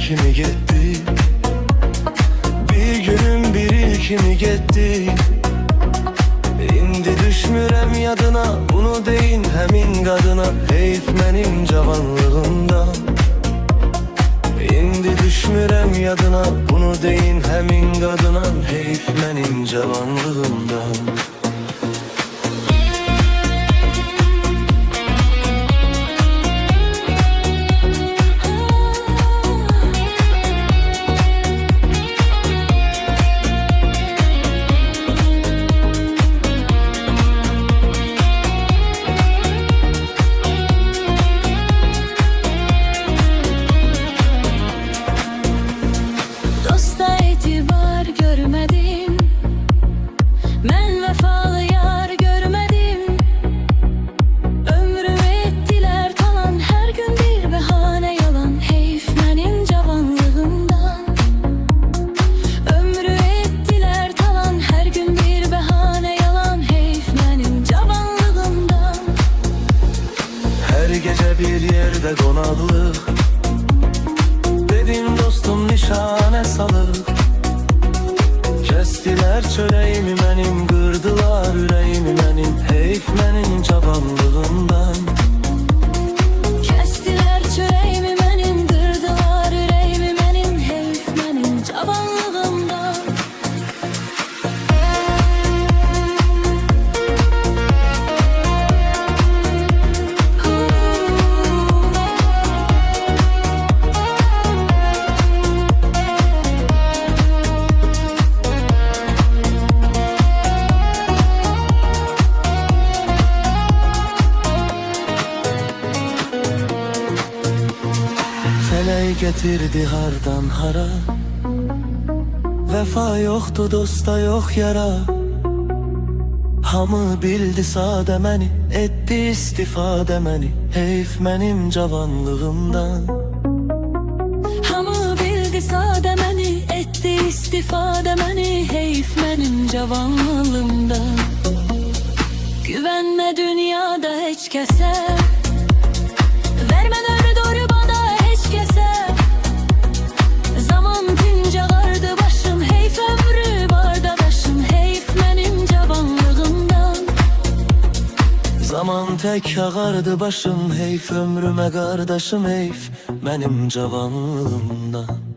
kimi getdi? Bir günüm bir ilkimi getdi. İndi düşmürəm yadına, bunu deyin həmin qadına. Heyf mənim cavanlığımdan. İndi düşmürəm yadına, bunu deyin həmin qadına. Heyf mənim cavanlığımdan. Gece bir yerde qonaqlıq, dedim dostum nişanə salıq. Kəsdilər çörəyimi mənim, qırdılar ürəyimi mənim. Heyf mənim cavanlığımdan. Kəsdilər çörəyimi mənim, qırdılar ürəyimi mənim. Heyf mənim cavanlığımdan. Fələk getirdi hardan hara. Vəfa yoxdu, dosta yox yara. Hamı bildi sadə məni, etdi istifadə məni. Heyf mənim cavanlığımdan. Hamı bildi sadə məni, etdi istifadə məni. Heyf mənim cavanlığımdan. Güvənmə dünyada heç kəsə, vermə nörü doğru bana heç kəsə. Zaman tinc ağardı başım, heyf ömrü bardadaşım. Heyf mənim cavanlığımdan. Zaman tək ağardı başım, heyf ömrümə qardaşım. Heyf mənim cavanlığımdan.